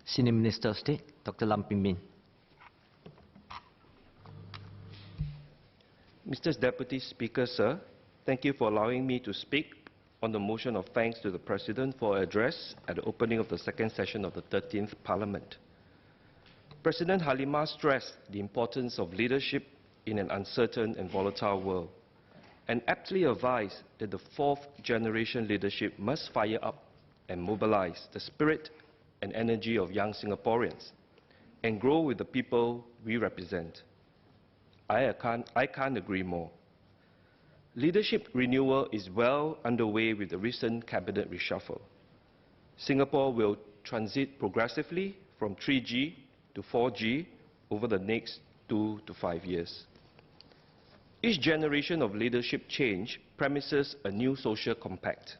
Senior Minister of State, Dr. Lam Pin Min. Mr. Deputy Speaker, sir, thank you for allowing me to speak on the motion of thanks to the President for an address at the opening of the second session of the 13th Parliament. President Halimah stressed the importance of leadership in an uncertain and volatile world, and aptly advised that the fourth generation leadership must fire up and mobilize the spirit and energy of young Singaporeans and grow with the people we represent. I can't agree more. Leadership renewal is well underway with the recent cabinet reshuffle. Singapore will transit progressively from 3G to 4G over the next 2 to 5 years. Each generation of leadership change premises a new social compact,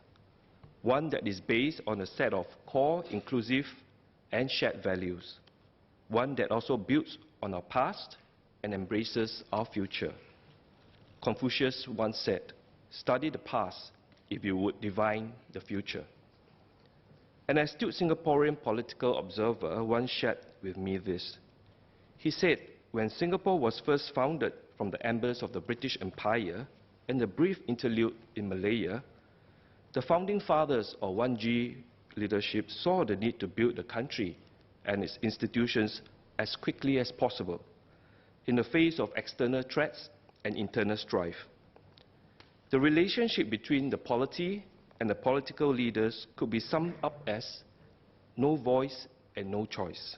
one that is based on a set of core, inclusive and shared values, one that also builds on our past and embraces our future. Confucius once said, "Study the past if you would divine the future." An astute Singaporean political observer once shared with me this. He said, when Singapore was first founded from the embers of the British Empire and the brief interlude in Malaya, the founding fathers of 1G leadership saw the need to build the country and its institutions as quickly as possible in the face of external threats and internal strife. The relationship between the polity and the political leaders could be summed up as no voice and no choice.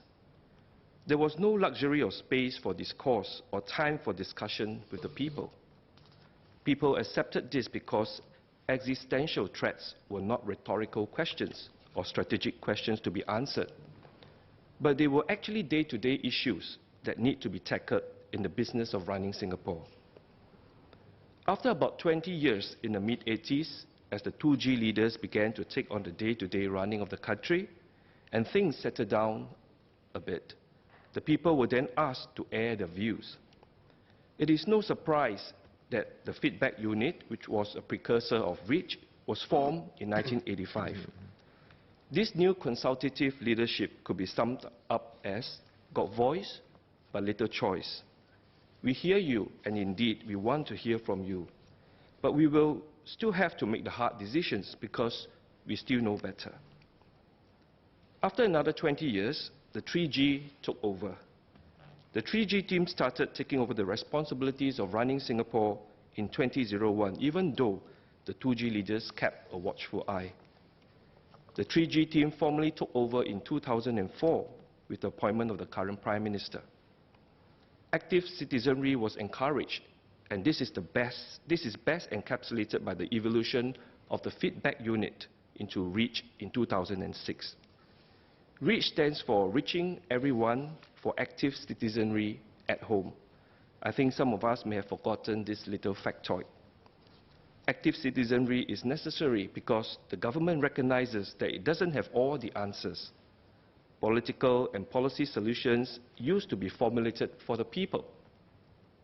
There was no luxury of space for discourse or time for discussion with the people. People accepted this because existential threats were not rhetorical questions or strategic questions to be answered, but they were actually day-to-day issues that need to be tackled in the business of running Singapore. After about 20 years in the mid-80s, as the 2G leaders began to take on the day-to-day running of the country and things settled down a bit, the people were then asked to air their views. It is no surprise that the feedback unit, which was a precursor of REACH, was formed in 1985. This new consultative leadership could be summed up as got voice but little choice. We hear you, and indeed we want to hear from you, but we will still have to make the hard decisions because we still know better. After another 20 years, the 3G took over. The 3G team started taking over the responsibilities of running Singapore in 2001, even though the 2G leaders kept a watchful eye. The 3G team formally took over in 2004 with the appointment of the current Prime Minister. Active citizenry was encouraged, and this is best encapsulated by the evolution of the feedback unit into REACH in 2006. REACH stands for Reaching Everyone for Active Citizenry at Home. I think some of us may have forgotten this little factoid. Active citizenry is necessary because the government recognizes that it doesn't have all the answers. Political and policy solutions used to be formulated for the people.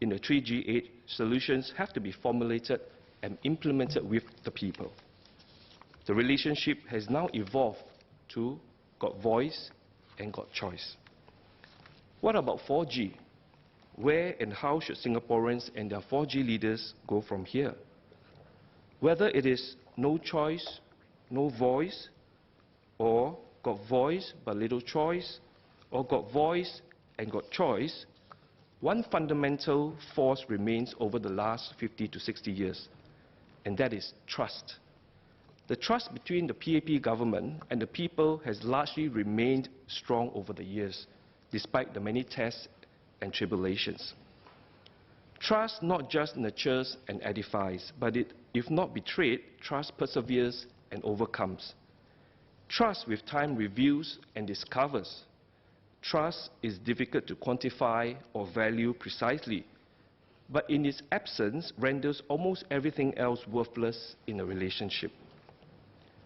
In the 3G age, solutions have to be formulated and implemented with the people. The relationship has now evolved to got voice and got choice. What about 4G? Where and how should Singaporeans and their 4G leaders go from here? Whether it is no choice, no voice, or got voice but little choice, or got voice and got choice, one fundamental force remains over the last 50 to 60 years, and that is trust. The trust between the PAP government and the people has largely remained strong over the years, despite the many tests and tribulations. Trust not just nurtures and edifies, but if not betrayed, trust perseveres and overcomes. Trust with time reveals and discovers. Trust is difficult to quantify or value precisely, but in its absence renders almost everything else worthless in a relationship.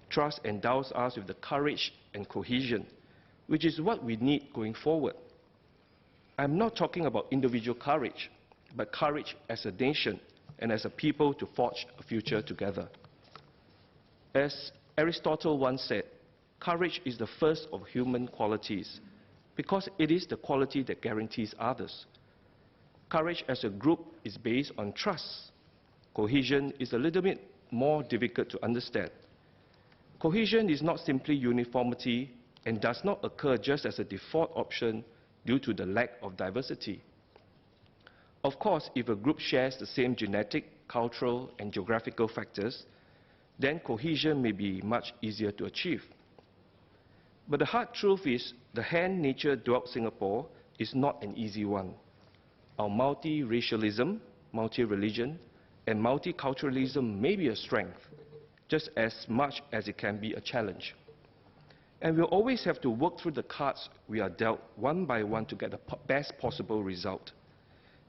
Trust endows us with the courage and cohesion, which is what we need going forward. I'm not talking about individual courage, but courage as a nation and as a people to forge a future together. As Aristotle once said, Courage is the first of human qualities because it is the quality that guarantees others. Courage as a group is based on trust. Cohesion is a little bit more difficult to understand. Cohesion is not simply uniformity and does not occur just as a default option due to the lack of diversity. Of course, if a group shares the same genetic, cultural, and geographical factors, then cohesion may be much easier to achieve. But the hard truth is, the hand nature dwelt Singapore is not an easy one. Our multi-racialism, multi-religion, and multiculturalism may be a strength, just as much as it can be a challenge. And we'll always have to work through the cards we are dealt one by one to get the best possible result.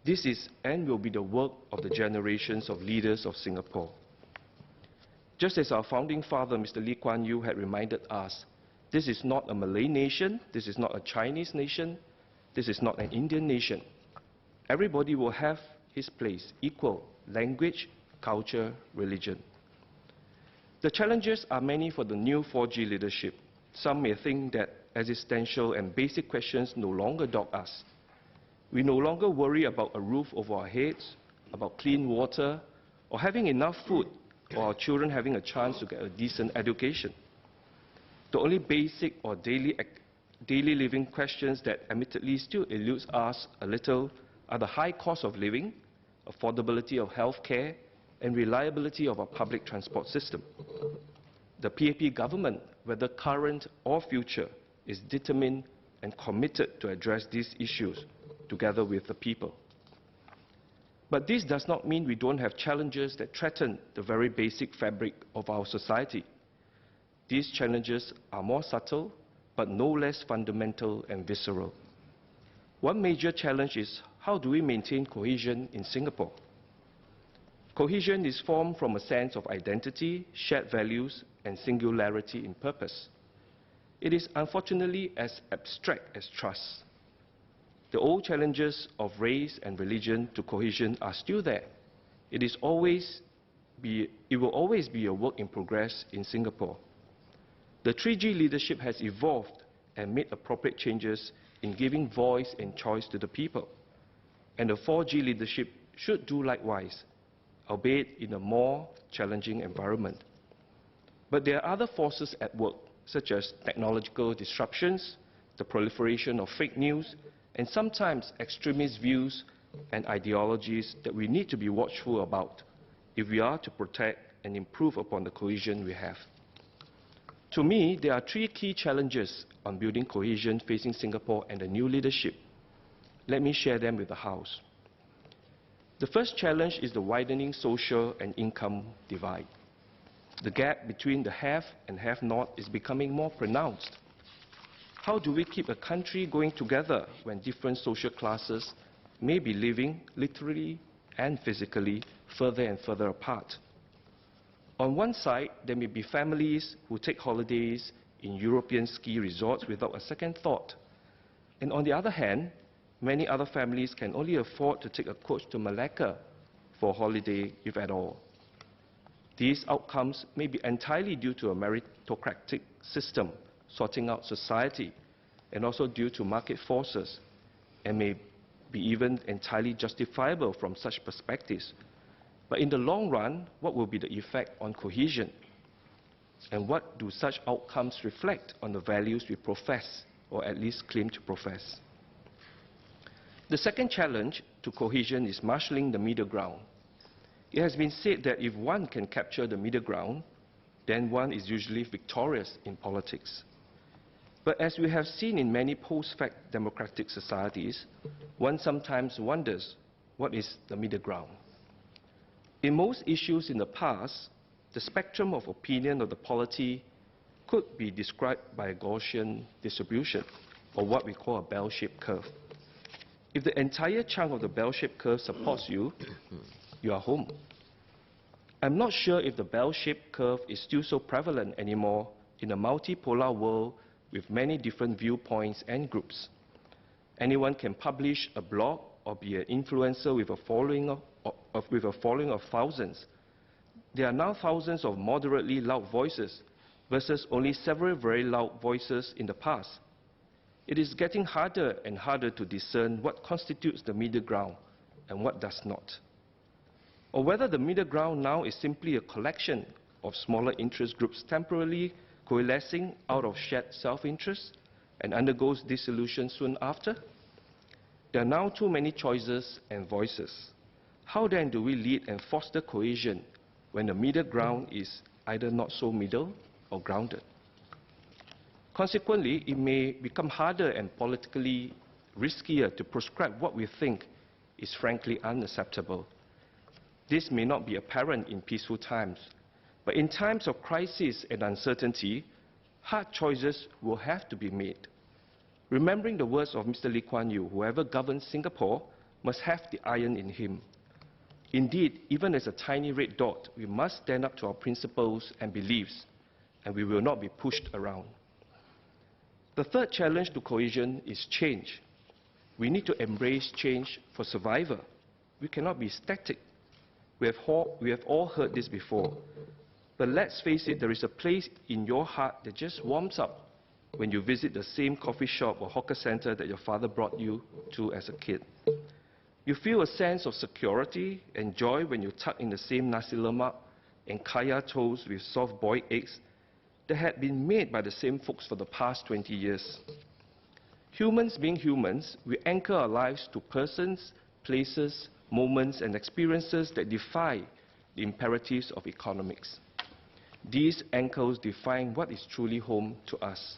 This is and will be the work of the generations of leaders of Singapore. Just as our founding father, Mr. Lee Kuan Yew, had reminded us, this is not a Malay nation, this is not a Chinese nation, this is not an Indian nation. Everybody will have his place, equal, language, culture, religion. The challenges are many for the new 4G leadership. Some may think that existential and basic questions no longer dog us. We no longer worry about a roof over our heads, about clean water, or having enough food, or our children having a chance to get a decent education. The only basic or daily living questions that admittedly still eludes us a little are the high cost of living, affordability of health care, and reliability of our public transport system. The PAP government, whether current or future, is determined and committed to address these issues together with the people. But this does not mean we don't have challenges that threaten the very basic fabric of our society. These challenges are more subtle, but no less fundamental and visceral. One major challenge is how do we maintain cohesion in Singapore? Cohesion is formed from a sense of identity, shared values, and singularity in purpose. It is unfortunately as abstract as trust. The old challenges of race and religion to cohesion are still there. It will always be a work in progress in Singapore. The 3G leadership has evolved and made appropriate changes in giving voice and choice to the people. And the 4G leadership should do likewise, albeit in a more challenging environment. But there are other forces at work, such as technological disruptions, the proliferation of fake news, and sometimes extremist views and ideologies that we need to be watchful about if we are to protect and improve upon the cohesion we have. To me, there are three key challenges on building cohesion facing Singapore and the new leadership. Let me share them with the House. The first challenge is the widening social and income divide. The gap between the have and have-not is becoming more pronounced. How do we keep a country going together when different social classes may be living literally and physically further and further apart? On one side, there may be families who take holidays in European ski resorts without a second thought. And on the other hand, many other families can only afford to take a coach to Malacca for a holiday, if at all. These outcomes may be entirely due to a meritocratic system sorting out society, and also due to market forces, and may be even entirely justifiable from such perspectives. But in the long run, what will be the effect on cohesion? And what do such outcomes reflect on the values we profess, or at least claim to profess? The second challenge to cohesion is marshalling the middle ground. It has been said that if one can capture the middle ground, then one is usually victorious in politics. But as we have seen in many post-fact democratic societies, one sometimes wonders, what is the middle ground? In most issues in the past, the spectrum of opinion of the polity could be described by a Gaussian distribution, or what we call a bell-shaped curve. If the entire chunk of the bell-shaped curve supports you, you are home. I'm not sure if the bell-shaped curve is still so prevalent anymore in a multipolar world with many different viewpoints and groups. Anyone can publish a blog or be an influencer with a following of thousands. There are now thousands of moderately loud voices versus only several very loud voices in the past. It is getting harder and harder to discern what constitutes the middle ground and what does not. Or whether the middle ground now is simply a collection of smaller interest groups temporarily coalescing out of shared self-interest and undergoes dissolution soon after. There are now too many choices and voices. How then do we lead and foster cohesion when the middle ground is either not so middle or grounded? Consequently, it may become harder and politically riskier to prescribe what we think is frankly unacceptable. This may not be apparent in peaceful times, but in times of crisis and uncertainty, hard choices will have to be made. Remembering the words of Mr. Lee Kuan Yew, whoever governs Singapore must have the iron in him. Indeed, even as a tiny red dot, we must stand up to our principles and beliefs, and we will not be pushed around. The third challenge to cohesion is change. We need to embrace change for survival. We cannot be static. We have all heard this before. But let's face it, there is a place in your heart that just warms up when you visit the same coffee shop or hawker center that your father brought you to as a kid. You feel a sense of security and joy when you tuck in the same nasi lemak and kaya toast with soft-boiled eggs that had been made by the same folks for the past 20 years. Humans being humans, we anchor our lives to persons, places, moments, and experiences that defy the imperatives of economics. These anchors define what is truly home to us.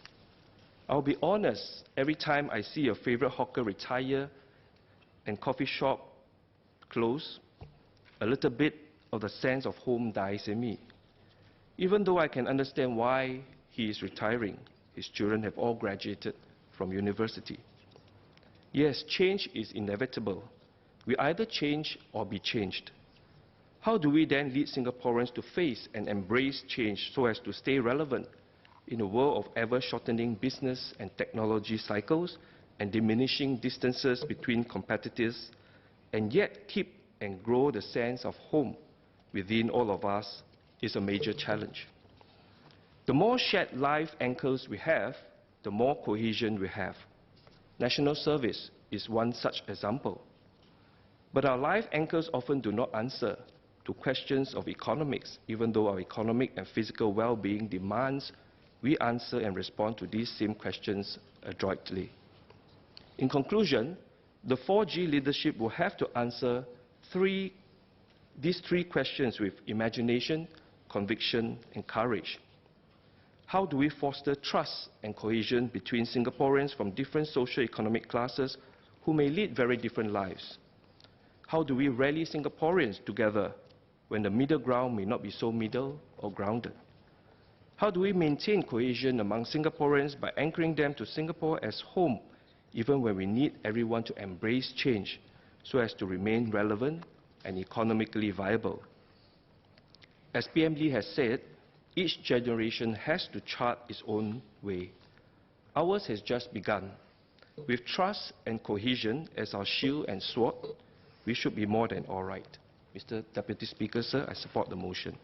I'll be honest, every time I see a favorite hawker retire and coffee shop close, a little bit of the sense of home dies in me. Even though I can understand why he is retiring, his children have all graduated from university. Yes, change is inevitable. We either change or be changed. How do we then lead Singaporeans to face and embrace change so as to stay relevant in a world of ever-shortening business and technology cycles and diminishing distances between competitors, and yet keep and grow the sense of home within all of us is a major challenge. The more shared life anchors we have, the more cohesion we have. National service is one such example. But our life anchors often do not answer to questions of economics, even though our economic and physical well-being demands we answer and respond to these same questions adroitly. In conclusion, the 4G leadership will have to answer these three questions with imagination, conviction, and courage. How do we foster trust and cohesion between Singaporeans from different socio-economic classes who may lead very different lives? How do we rally Singaporeans together when the middle ground may not be so middle or grounded? How do we maintain cohesion among Singaporeans by anchoring them to Singapore as home, even when we need everyone to embrace change so as to remain relevant and economically viable? As PM Lee has said, each generation has to chart its own way. Ours has just begun. With trust and cohesion as our shield and sword, we should be more than all right. Mr. Deputy Speaker, sir, I support the motion.